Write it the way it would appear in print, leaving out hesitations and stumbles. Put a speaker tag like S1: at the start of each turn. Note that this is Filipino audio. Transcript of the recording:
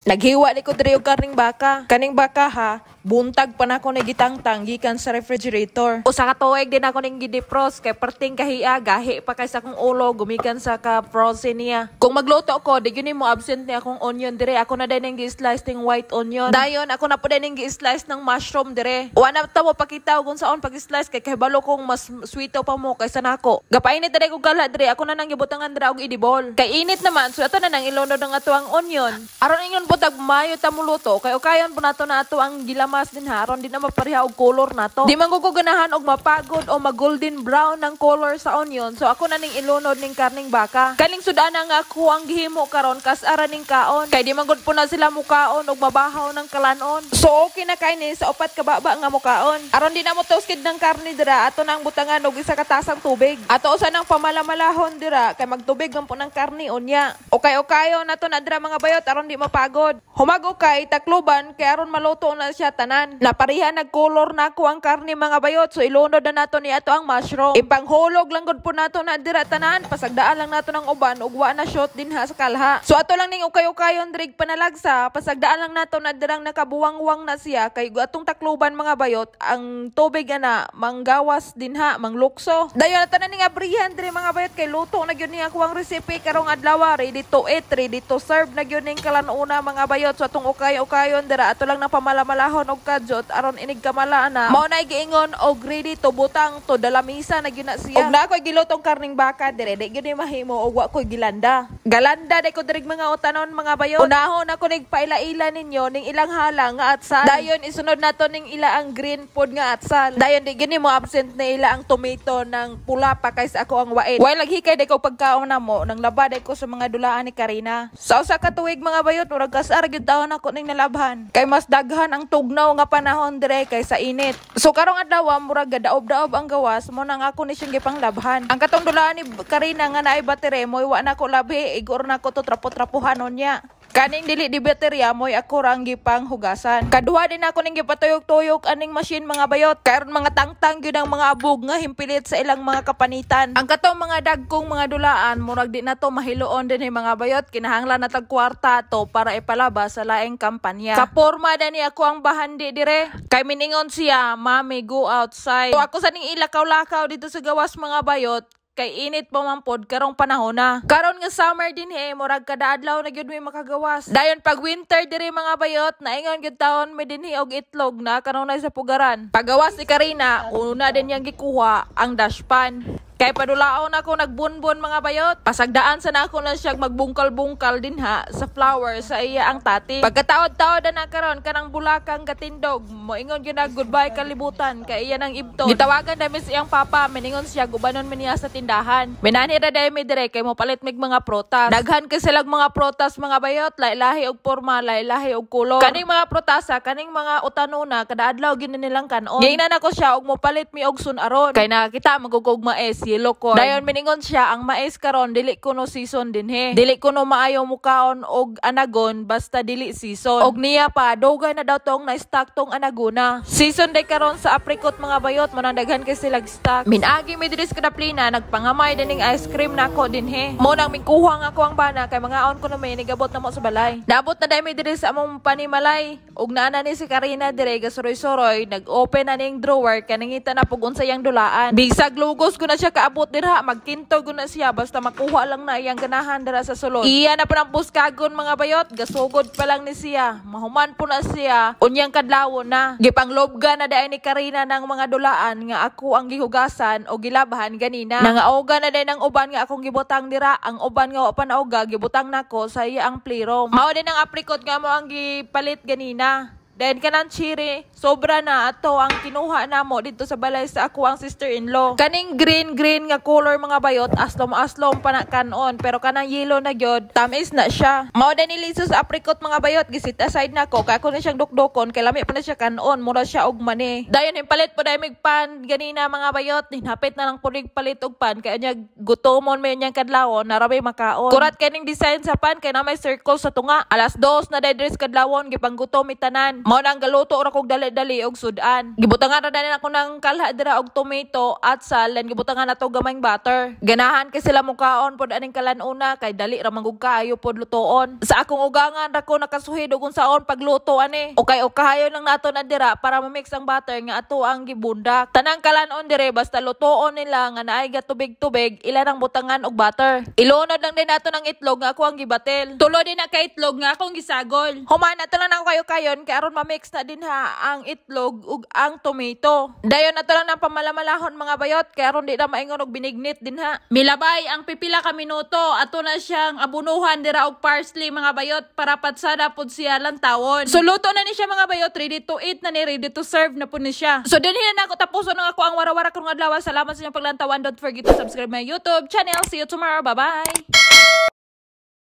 S1: Naghiwa ni ko diri og karning baka. Kaning baka ha, buntag pa na ko ni gitangtang gikan sa refrigerator. Usa ka tuig din ako ning gidefrost kay perting kahiya gahi pa kay sa akong ulo gumikan sa ka frozen niya. Kung magluto ko, di gyud mo absent ni akong onion dire. Ako na din ning gi-slice ning white onion. Dayon ako na po din ning gi-slice ng mushroom dire. Wa na ta mo pakita kung saon pag-slice kay kahibalo kong mas sweeto pa mo kaysa nako. Gapainit dire ko gala dire. Ako na nang gibutangan dira og idibol. Kay init naman, so ato na nang ilunod ang ato ang onion. Aron ingon butag mayo ta muluto kay ukayon po nato na ato ang gilamas din ha. Aron di na mapareha og color nato. Di man ko ganahan og mapagod o mag-golden brown ng color sa onion. So ako na ning ilunod ning karning baka. Kaling sudan nga ako ang gihimo karon kas ara ning kaon. Kay di man gud po na sila mukaon og mabahaw ng kalanon. So okay na kay ni sa upat ka baba nga mukaon. Aron di na mo toasted ng karne dira ato nang butangan og isa ka tasang tubig. Ato usa nang pamalamalahon dira kay magtubig man po ng karne unya. Okay nato na dira mga bayot aron di mapagod. Humago kay takluban kay aron maluto na siya tanan. Napariha nagkolor na ko ang karne mga bayot so ilunod na nato ni ato ang mushroom. Ipanghulog lang gud po nato na dira tanan pasagdaan lang nato ng uban ug wa na shot din ha sa kalha. So ato lang ning ukay-ukayon drig panalagsa pasagdaan lang nato na dirang nakabuwang-wang na siya kay atong takluban mga bayot ang tubig ana manggawas din ha manglukso. Dayon nato na ning abrihan diri mga bayot kay luto na gyud ni ako ang recipe karong adlaw ready to eat ready to serve na gyud ning kalanuna mga bayot. So atong ukay-ukayon dira ato lang na pamalamalahon og kadyot aron inig kamala na mao na giingon og ready to butang to dalamisa na gyud na siya. Og na koy gilutong karning baka dire di gyud mahimo og wa koy gilanda. Galanda day ko dirig mga utanon mga bayot. Unahon ako nig paila-ila ninyo ning ilang halang nga atsal. Dayon isunod nato ning ila ang green food nga atsal. Dayon di gyud mo absent na ila ang tomato ng pula pa kaysa ako ang white. While naghikay day ko pagkaon na mo nang laba day ko sa mga dulaan ni Karina. Sa usa ka tuig mga bayot murag kasar gyud taon ako ning nalabhan. Kay mas daghan ang tugnaw nga panahon dire kaysa init. So karong adlaw murag gadaob-daob ang gawas mo nang ako ni siyang gipanglabhan. Ang katong dulaan ni Karina nga naay batere mo wa na ko labi igor na ko to trapo-trapuhanon niya. Kaning dili di baterya moy ako rang gipang hugasan. Kaduha din ako ning gipatuyok-tuyok aning machine mga bayot. Karon mga tangtang gyud ang mga abog nga himpilit sa ilang mga kapanitan. Ang katong mga dagkong mga dulaan murag di na to mahiluon din mga bayot. Kinahanglan na tag kwarta to para ipalabas sa laing kampanya. Kaporma dani ako ang bahandi dire. Kay miningon siya, "Mommy, go outside." So ako sa ning ilakaw-lakaw dito sa gawas mga bayot. Kay init pa man pod karong panahon na. Karon nga summer din murag kada adlaw na gyud may makagawas. Dayon pag winter diri mga bayot, naingon gyud taon may dinhi og itlog na karon na sa pugaran. Pagawas ni Karina, una din yang gikuha ang dashpan. Kay padulaon ako nagbunbon mga bayot. Pasagdaan sa nako na siya magbungkal-bungkal din ha sa flower sa iya ang tati. Pagkataod-taod na karon kanang bulakang gatindog. Moingon gyud na goodbye kalibutan kay iya nang ibton. Gitawagan dami siyang papa, miningon siya gubanon man niya sa tindahan. Minani ra dai mi dire kay mo palit mig mga prutas. Daghan kay silang mga prutas mga bayot, lahi-lahi og porma, lahi-lahi og kulor. Kaning mga prutasa, kaning mga utanuna kada adlaw gid nilang kanon. Giingnan ako siya og mo palit mi og sunaron. Kay nakita magugog mais yellow corn. Dayon miningon siya ang mais karon dili kuno season din Dili kuno maayo mukaon og anagon basta dili season. Og niya pa dugay na daw tong na-stock tong anagona. Season day karon sa apricot mga bayot manandaghan kay sila stock. Minagi mi diri sa Kadaplina nagpangamay dining ice cream nako din Mo nang mikuha nga ako ang bana kay mga aon ko na may nigabot na mo sa balay. Dabot na dai mi diri sa among panimalay. Og naana ni si Karina dire gasuroy-suroy nag-open na ning drawer kaningita na pug unsa yang dulaan. Bisag lugos ko na siya kaabot dirha magkinto gud na siya basta makuha lang na iyang ganahan dira sa sulod. Iya na pa ng puskagon mga bayot, gasugod pa lang ni siya. Mahuman po na siya, unyang kadlawon na. Gipanglobga na dai ni Karina ng mga dulaan nga ako ang gihugasan o gilabahan ganina. Nangaoga na dai ng uban nga akong gibutang dira, ang uban nga wa pa naoga gibutang nako sa iya ang playroom. Mao din ang apricot nga mo ang gipalit ganina. Then kanang cherry, sobra na ato ang kinuha namo dito sa balay sa ako ang sister-in-law. Kaning green nga color mga bayot, aslom-aslom pa na kanon, pero kanang yellow na gyud, tamis na siya. Mao din niliso sa apricot mga bayot, gisit aside nako, kay ako na siyang dukdokon, kay lami pa na siya kanon, mura siya og mani. Dayon palit po dai mig pan ganina mga bayot, hinapit na lang pulig palit og pan kay anya gutomon may nyang kadlawon, narabay makaon. Kurat kaning design sa pan kay na may circle sa tunga. Alas 2 na dai kadlawon gipanggutom itanan. Mao nang galuto ra kog dali-dali og sudan. Gibutangan ra din ako ng kalha dira og tomato at sal, and gibutangan nato gamayng butter. Ganahan kay sila mukaon pod aning kalanuna kay dali ra manggug kaayo pod lutoon. Sa akong ugangan ra ko nakasuhid og unsaon pagluto ani. Okay kahayo lang nato na dira para ma-mix ang butter nga ato ang gibundak. Tanang kalanon dire basta lutoon nila nga naay gatubig-tubig, ila nang butangan og butter. Ilunod lang din nato ng itlog nga ako ang gibatil. Tulo din na kay itlog nga akong gisagol. Human nato lang ako kayo-kayon kay aron ma-mix na din ha ang itlog ug ang tomato. Dayon nato lang ng pamalamalahon mga bayot kay aron di na maingon og binignit din ha. Milabay ang pipila ka minuto ato na siyang abunuhan dira og parsley mga bayot para patsada pud siya lantawon. So luto na ni siya mga bayot, ready to eat na ni, ready to serve na pud ni siya. So dinhi na ako tapuson ng ako ang warawara karong adlaw. Salamat sa inyong paglantawan. Don't forget to subscribe my YouTube channel. See you tomorrow. Bye-bye.